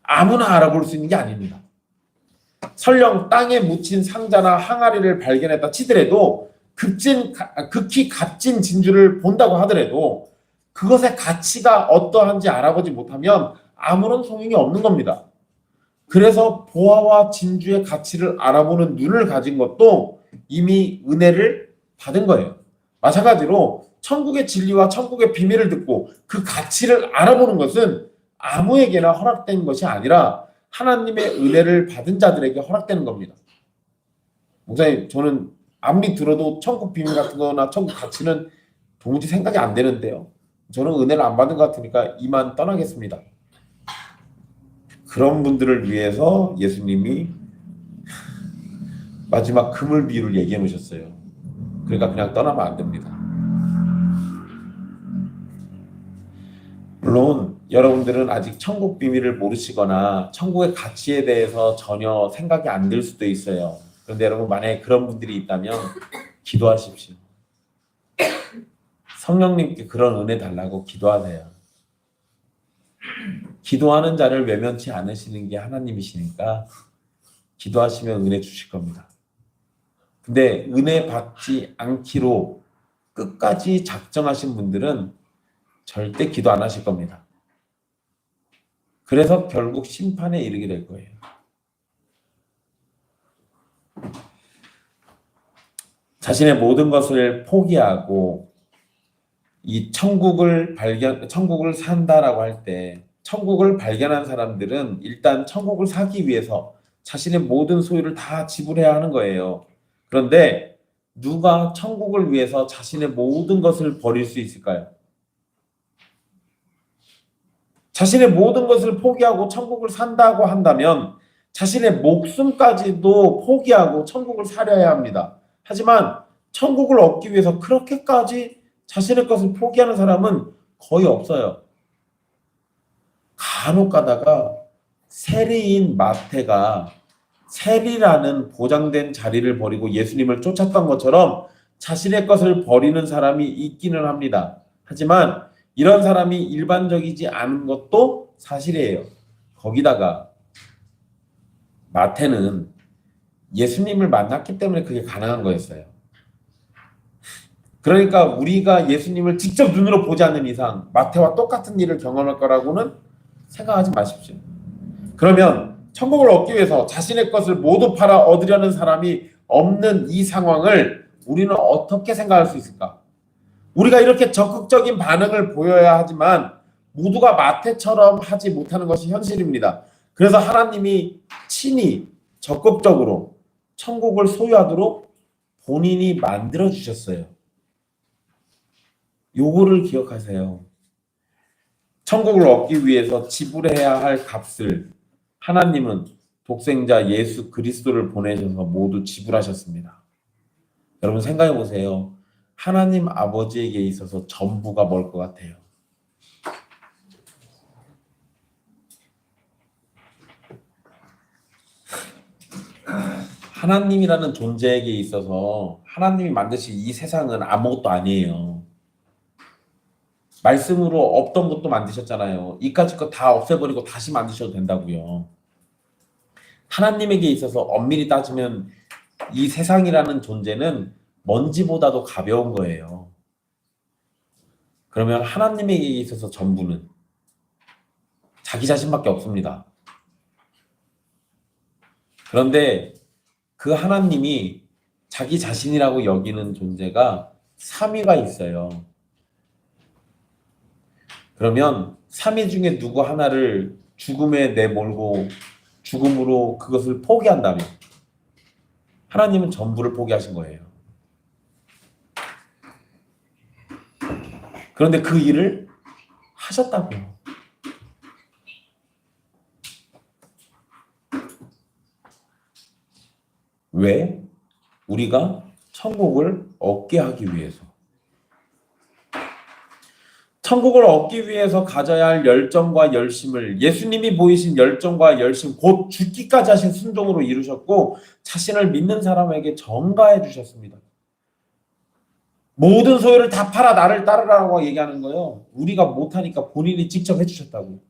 아무나 알아볼 수 있는 게 아닙니다. 설령 땅에 묻힌 상자나 항아리를 발견했다 치더라도 극히 값진 진주를 본다고 하더라도 그것의 가치가 어떠한지 알아보지 못하면 아무런 소용이 없는 겁니다. 그래서 보화와 진주의 가치를 알아보는 눈을 가진 것도 이미 은혜를 받은 거예요. 마찬가지로 천국의 진리와 천국의 비밀을 듣고 그 가치를 알아보는 것은 아무에게나 허락된 것이 아니라 하나님의 은혜를 받은 자들에게 허락되는 겁니다. 목사님, 저는 아무리 들어도 천국 비밀 같은 거나 천국 가치는 도무지 생각이 안 되는데요. 저는 은혜를 안 받은 것 같으니까 이만 떠나겠습니다. 그런 분들을 위해서 예수님이 마지막 그물 비유를 얘기해 놓으셨어요. 그러니까 그냥 떠나면 안 됩니다. 물론 여러분들은 아직 천국 비밀을 모르시거나 천국의 가치에 대해서 전혀 생각이 안 들 수도 있어요. 그런데 여러분 만약에 그런 분들이 있다면 기도하십시오. 성령님께 그런 은혜 달라고 기도하세요. 기도하는 자를 외면치 않으시는 게 하나님이시니까 기도하시면 은혜 주실 겁니다. 근데 은혜 받지 않기로 끝까지 작정하신 분들은 절대 기도 안 하실 겁니다. 그래서 결국 심판에 이르게 될 거예요. 자신의 모든 것을 포기하고 이 천국을 산다라고 할 때 천국을 발견한 사람들은 일단 천국을 사기 위해서 자신의 모든 소유를 다 지불해야 하는 거예요. 그런데 누가 천국을 위해서 자신의 모든 것을 버릴 수 있을까요? 자신의 모든 것을 포기하고 천국을 산다고 한다면 자신의 목숨까지도 포기하고 천국을 사려야 합니다. 하지만 천국을 얻기 위해서 그렇게까지 자신의 것을 포기하는 사람은 거의 없어요. 간혹 가다가 세리인 마태가 세리라는 보장된 자리를 버리고 예수님을 쫓았던 것처럼 자신의 것을 버리는 사람이 있기는 합니다. 하지만 이런 사람이 일반적이지 않은 것도 사실이에요. 거기다가 마태는 예수님을 만났기 때문에 그게 가능한 거였어요. 그러니까 우리가 예수님을 직접 눈으로 보지 않는 이상 마태와 똑같은 일을 경험할 거라고는 생각하지 마십시오. 그러면 천국을 얻기 위해서 자신의 것을 모두 팔아 얻으려는 사람이 없는 이 상황을 우리는 어떻게 생각할 수 있을까? 우리가 이렇게 적극적인 반응을 보여야 하지만 모두가 마태처럼 하지 못하는 것이 현실입니다. 그래서 하나님이 친히 적극적으로 천국을 소유하도록 본인이 만들어 주셨어요. 요거를 기억하세요. 천국을 얻기 위해서 지불해야 할 값을 하나님은 독생자 예수 그리스도를 보내셔서 모두 지불하셨습니다. 여러분 생각해 보세요. 하나님 아버지에게 있어서 전부가 뭘 것 같아요? 하나님이라는 존재에게 있어서 하나님이 만드신 이 세상은 아무것도 아니에요. 말씀으로 없던 것도 만드셨잖아요. 이까짓 거 다 없애버리고 다시 만드셔도 된다고요. 하나님에게 있어서 엄밀히 따지면 이 세상이라는 존재는 먼지보다도 가벼운 거예요. 그러면 하나님에게 있어서 전부는 자기 자신밖에 없습니다. 그런데 그 하나님이 자기 자신이라고 여기는 존재가 3위가 있어요. 그러면 3위 중에 누구 하나를 죽음에 내몰고 죽음으로 그것을 포기한다면 하나님은 전부를 포기하신 거예요. 그런데 그 일을 하셨다고요. 왜? 우리가 천국을 얻게 하기 위해서. 천국을 얻기 위해서 가져야 할 열정과 열심을 예수님이 보이신 열정과 열심, 곧 죽기까지 하신 순종으로 이루셨고 자신을 믿는 사람에게 전가해 주셨습니다. 모든 소유를 다 팔아 나를 따르라고 얘기하는 거예요. 우리가 못하니까 본인이 직접 해주셨다고.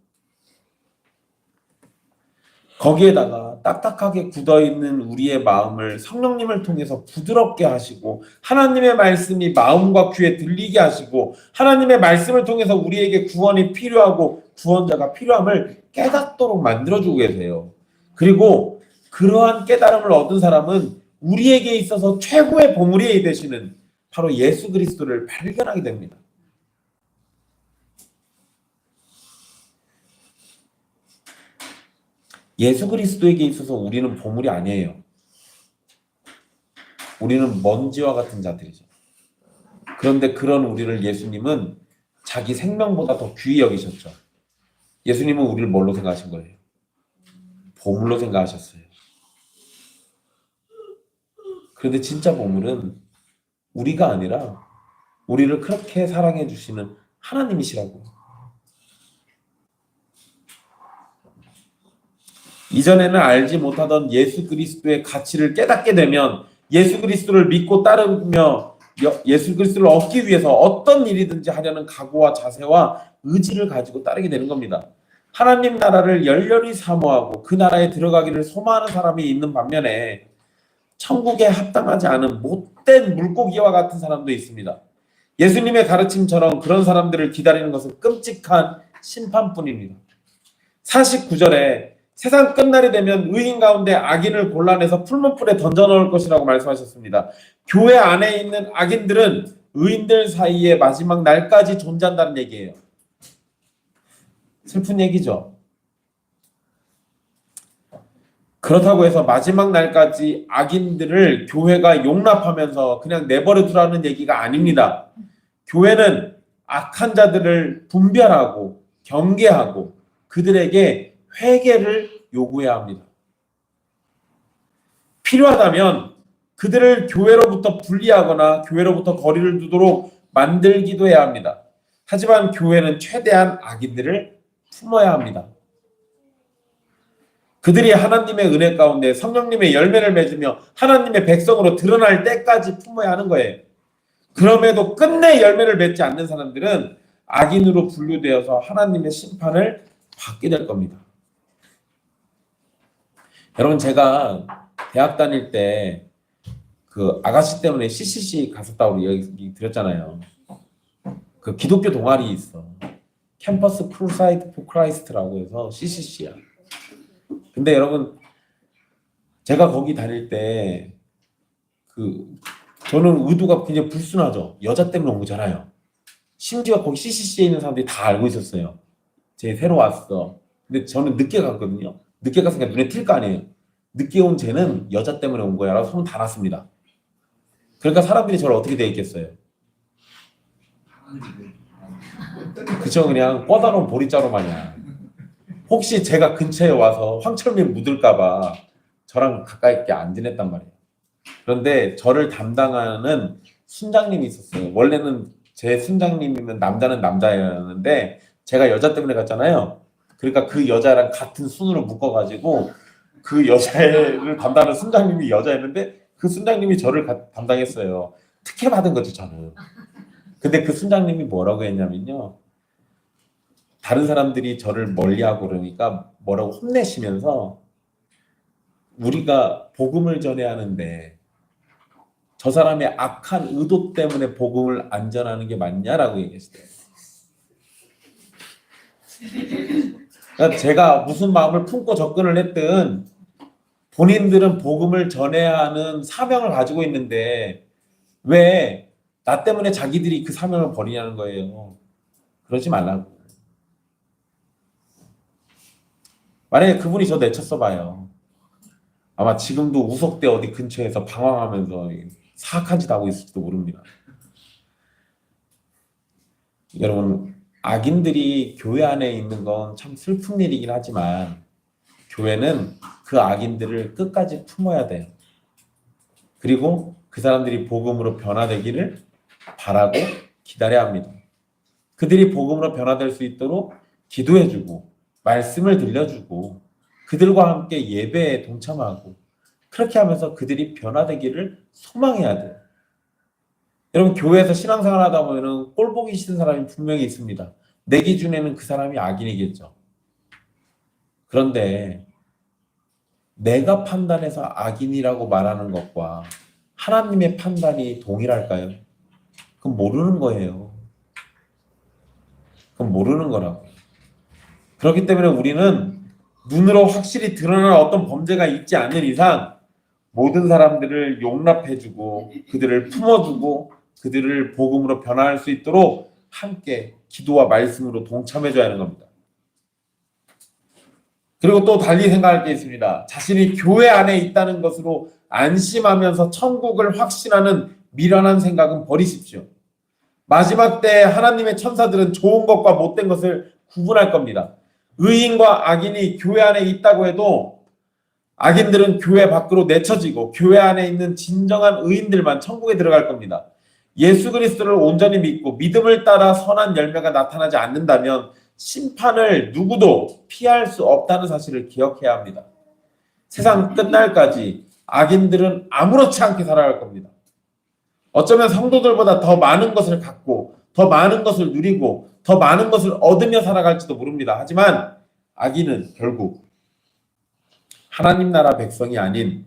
거기에다가 딱딱하게 굳어있는 우리의 마음을 성령님을 통해서 부드럽게 하시고 하나님의 말씀이 마음과 귀에 들리게 하시고 하나님의 말씀을 통해서 우리에게 구원이 필요하고 구원자가 필요함을 깨닫도록 만들어주고 계세요. 그리고 그러한 깨달음을 얻은 사람은 우리에게 있어서 최고의 보물이 되시는 바로 예수 그리스도를 발견하게 됩니다. 예수 그리스도에게 있어서 우리는 보물이 아니에요. 우리는 먼지와 같은 자들이죠. 그런데 그런 우리를 예수님은 자기 생명보다 더 귀히 여기셨죠. 예수님은 우리를 뭘로 생각하신 거예요? 보물로 생각하셨어요. 그런데 진짜 보물은 우리가 아니라 우리를 그렇게 사랑해 주시는 하나님이시라고. 이전에는 알지 못하던 예수 그리스도의 가치를 깨닫게 되면 예수 그리스도를 믿고 따르며 예수 그리스도를 얻기 위해서 어떤 일이든지 하려는 각오와 자세와 의지를 가지고 따르게 되는 겁니다. 하나님 나라를 열렬히 사모하고 그 나라에 들어가기를 소망하는 사람이 있는 반면에 천국에 합당하지 않은 못된 물고기와 같은 사람도 있습니다. 예수님의 가르침처럼 그런 사람들을 기다리는 것은 끔찍한 심판뿐입니다. 49절에 세상 끝날이 되면 의인 가운데 악인을 골라내서 풀무불에 던져넣을 것이라고 말씀하셨습니다. 교회 안에 있는 악인들은 의인들 사이에 마지막 날까지 존재한다는 얘기예요. 슬픈 얘기죠. 그렇다고 해서 마지막 날까지 악인들을 교회가 용납하면서 그냥 내버려 두라는 얘기가 아닙니다. 교회는 악한 자들을 분별하고 경계하고 그들에게 회개를 요구해야 합니다. 필요하다면 그들을 교회로부터 분리하거나 교회로부터 거리를 두도록 만들기도 해야 합니다. 하지만 교회는 최대한 악인들을 품어야 합니다. 그들이 하나님의 은혜 가운데 성령님의 열매를 맺으며 하나님의 백성으로 드러날 때까지 품어야 하는 거예요. 그럼에도 끝내 열매를 맺지 않는 사람들은 악인으로 분류되어서 하나님의 심판을 받게 될 겁니다. 여러분 제가 대학 다닐 때 그 아가씨 때문에 CCC 갔었다고 얘기 드렸잖아요. 그 기독교 동아리 있어. 캠퍼스 크루사이드 포 크라이스트라고 해서 CCC야. 근데 여러분 제가 거기 다닐 때 저는 의도가 굉장히 불순하죠. 여자 때문에 온 거잖아요. 심지어 거기 CCC에 있는 사람들이 다 알고 있었어요. 쟤 새로 왔어. 근데 저는 늦게 갔거든요. 늦게 갔으니까 눈에 띌 거 아니에요. 늦게 온 쟤는 여자 때문에 온 거야 라고 소문 다 났습니다. 그러니까 사람들이 저를 어떻게 대했겠어요? 그저 그냥 뻗어놓은 보리자루 마냥. 혹시 제가 근처에 와서 황철민 묻을까봐 저랑 가까이 있게 안 지냈단 말이에요. 그런데 저를 담당하는 순장님이 있었어요. 원래는 제 순장님이면 남자는 남자였는데 제가 여자 때문에 갔잖아요. 그러니까 그 여자랑 같은 순으로 묶어가지고 그 여자를 담당하는 순장님이 여자였는데 그 순장님이 저를 담당했어요. 특혜 받은 거죠, 저는. 근데 그 순장님이 뭐라고 했냐면요. 다른 사람들이 저를 멀리하고 그러니까 뭐라고 혼내시면서 우리가 복음을 전해야 하는데 저 사람의 악한 의도 때문에 복음을 안 전하는 게 맞냐라고 얘기했어요. 그러니까 제가 무슨 마음을 품고 접근을 했든 본인들은 복음을 전해야 하는 사명을 가지고 있는데 왜 나 때문에 자기들이 그 사명을 버리냐는 거예요. 그러지 말라고. 만약에 그분이 저 내쳤어 봐요. 아마 지금도 우석대 어디 근처에서 방황하면서 사악한 짓 하고 있을지도 모릅니다. 여러분, 악인들이 교회 안에 있는 건 참 슬픈 일이긴 하지만 교회는 그 악인들을 끝까지 품어야 돼요. 그리고 그 사람들이 복음으로 변화되기를 바라고 기다려야 합니다. 그들이 복음으로 변화될 수 있도록 기도해주고 말씀을 들려주고 그들과 함께 예배에 동참하고 그렇게 하면서 그들이 변화되기를 소망해야 돼요. 여러분 교회에서 신앙생활 하다 보면 꼴 보기 싫은 사람이 분명히 있습니다. 내 기준에는 그 사람이 악인이겠죠. 그런데 내가 판단해서 악인이라고 말하는 것과 하나님의 판단이 동일할까요? 그건 모르는 거예요. 그건 모르는 거라고. 그렇기 때문에 우리는 눈으로 확실히 드러나는 어떤 범죄가 있지 않는 이상 모든 사람들을 용납해주고 그들을 품어주고 그들을 복음으로 변화할 수 있도록 함께 기도와 말씀으로 동참해줘야 하는 겁니다. 그리고 또 달리 생각할 게 있습니다. 자신이 교회 안에 있다는 것으로 안심하면서 천국을 확신하는 미련한 생각은 버리십시오. 마지막 때 하나님의 천사들은 좋은 것과 못된 것을 구분할 겁니다. 의인과 악인이 교회 안에 있다고 해도 악인들은 교회 밖으로 내쳐지고 교회 안에 있는 진정한 의인들만 천국에 들어갈 겁니다. 예수 그리스도를 온전히 믿고 믿음을 따라 선한 열매가 나타나지 않는다면 심판을 누구도 피할 수 없다는 사실을 기억해야 합니다. 세상 끝날까지 악인들은 아무렇지 않게 살아갈 겁니다. 어쩌면 성도들보다 더 많은 것을 갖고 더 많은 것을 누리고 더 많은 것을 얻으며 살아갈지도 모릅니다. 하지만 악인은 결국 하나님 나라 백성이 아닌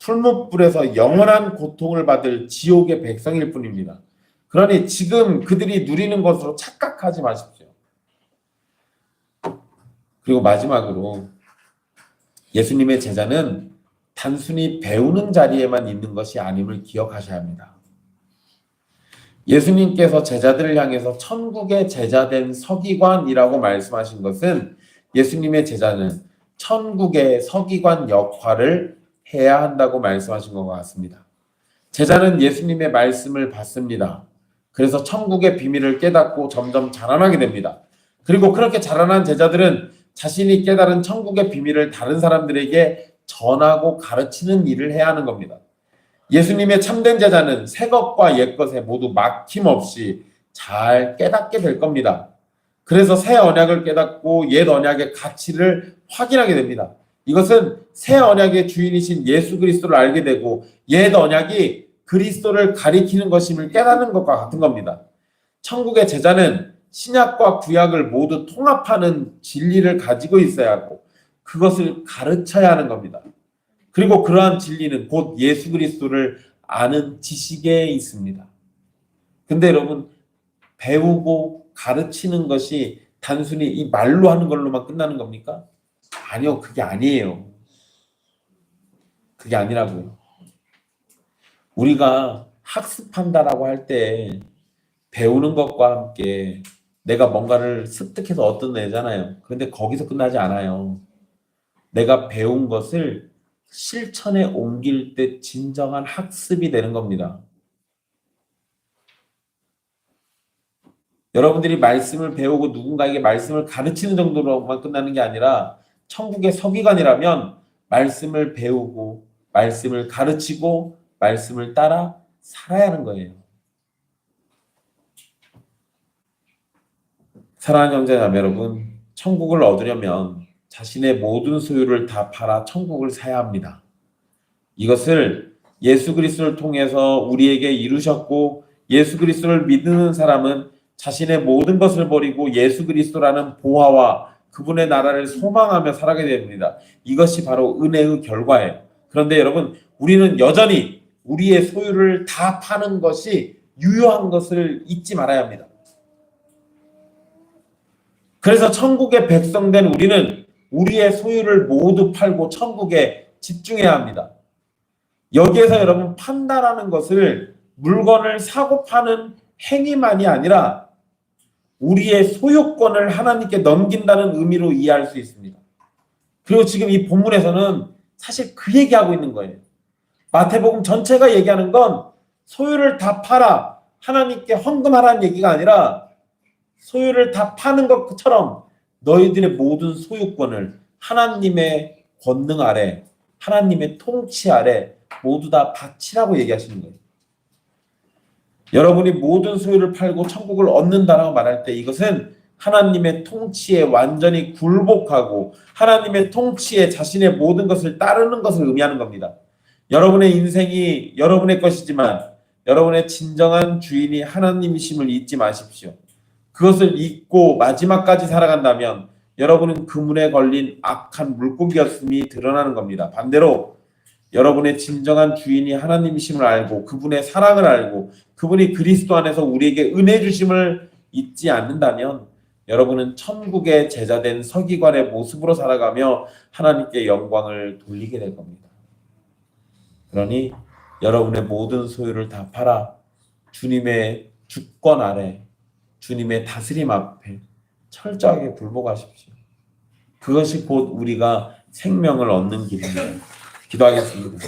풀무불에서 영원한 고통을 받을 지옥의 백성일 뿐입니다. 그러니 지금 그들이 누리는 것으로 착각하지 마십시오. 그리고 마지막으로 예수님의 제자는 단순히 배우는 자리에만 있는 것이 아님을 기억하셔야 합니다. 예수님께서 제자들을 향해서 천국의 제자된 서기관이라고 말씀하신 것은 예수님의 제자는 천국의 서기관 역할을 해야 한다고 말씀하신 것 같습니다. 제자는 예수님의 말씀을 받습니다. 그래서 천국의 비밀을 깨닫고 점점 자라나게 됩니다. 그리고 그렇게 자라난 제자들은 자신이 깨달은 천국의 비밀을 다른 사람들에게 전하고 가르치는 일을 해야 하는 겁니다. 예수님의 참된 제자는 새 것과 옛 것에 모두 막힘없이 잘 깨닫게 될 겁니다. 그래서 새 언약을 깨닫고 옛 언약의 가치를 확인하게 됩니다. 이것은 새 언약의 주인이신 예수 그리스도를 알게 되고 옛 언약이 그리스도를 가리키는 것임을 깨닫는 것과 같은 겁니다. 천국의 제자는 신약과 구약을 모두 통합하는 진리를 가지고 있어야 하고 그것을 가르쳐야 하는 겁니다. 그리고 그러한 진리는 곧 예수 그리스도를 아는 지식에 있습니다. 근데 여러분 배우고 가르치는 것이 단순히 이 말로 하는 걸로만 끝나는 겁니까? 아니요, 그게 아니에요. 그게 아니라고요. 우리가 학습한다라고 할 때 배우는 것과 함께 내가 뭔가를 습득해서 얻어내잖아요. 그런데 거기서 끝나지 않아요. 내가 배운 것을 실천에 옮길 때 진정한 학습이 되는 겁니다. 여러분들이 말씀을 배우고 누군가에게 말씀을 가르치는 정도로만 끝나는 게 아니라 천국의 서기관이라면 말씀을 배우고 말씀을 가르치고 말씀을 따라 살아야 하는 거예요. 사랑하는 형제자매 여러분, 천국을 얻으려면 자신의 모든 소유를 다 팔아 천국을 사야 합니다. 이것을 예수 그리스도를 통해서 우리에게 이루셨고 예수 그리스도를 믿는 사람은 자신의 모든 것을 버리고 예수 그리스도라는 보화와 그분의 나라를 소망하며 살아가게 됩니다. 이것이 바로 은혜의 결과예요. 그런데 여러분, 우리는 여전히 우리의 소유를 다 파는 것이 유효한 것을 잊지 말아야 합니다. 그래서 천국의 백성된 우리는 우리의 소유를 모두 팔고 천국에 집중해야 합니다. 여기에서 여러분, 판다라는 것을 물건을 사고 파는 행위만이 아니라 우리의 소유권을 하나님께 넘긴다는 의미로 이해할 수 있습니다. 그리고 지금 이 본문에서는 사실 그 얘기하고 있는 거예요. 마태복음 전체가 얘기하는 건 소유를 다 팔아 하나님께 헌금하라는 얘기가 아니라 소유를 다 파는 것처럼 너희들의 모든 소유권을 하나님의 권능 아래, 하나님의 통치 아래 모두 다 바치라고 얘기하시는 거예요. 여러분이 모든 소유를 팔고 천국을 얻는다라고 말할 때 이것은 하나님의 통치에 완전히 굴복하고 하나님의 통치에 자신의 모든 것을 따르는 것을 의미하는 겁니다. 여러분의 인생이 여러분의 것이지만 여러분의 진정한 주인이 하나님이심을 잊지 마십시오. 그것을 잊고 마지막까지 살아간다면 여러분은 그물에 걸린 악한 물고기였음이 드러나는 겁니다. 반대로 여러분의 진정한 주인이 하나님이심을 알고 그분의 사랑을 알고 그분이 그리스도 안에서 우리에게 은혜 주심을 잊지 않는다면 여러분은 천국의 제자된 서기관의 모습으로 살아가며 하나님께 영광을 돌리게 될 겁니다. 그러니 여러분의 모든 소유를 다 팔아 주님의 주권 아래 주님의 다스림 앞에 철저하게 굴복하십시오. 그것이 곧 우리가 생명을 얻는 길입니다. 기도하겠습니다.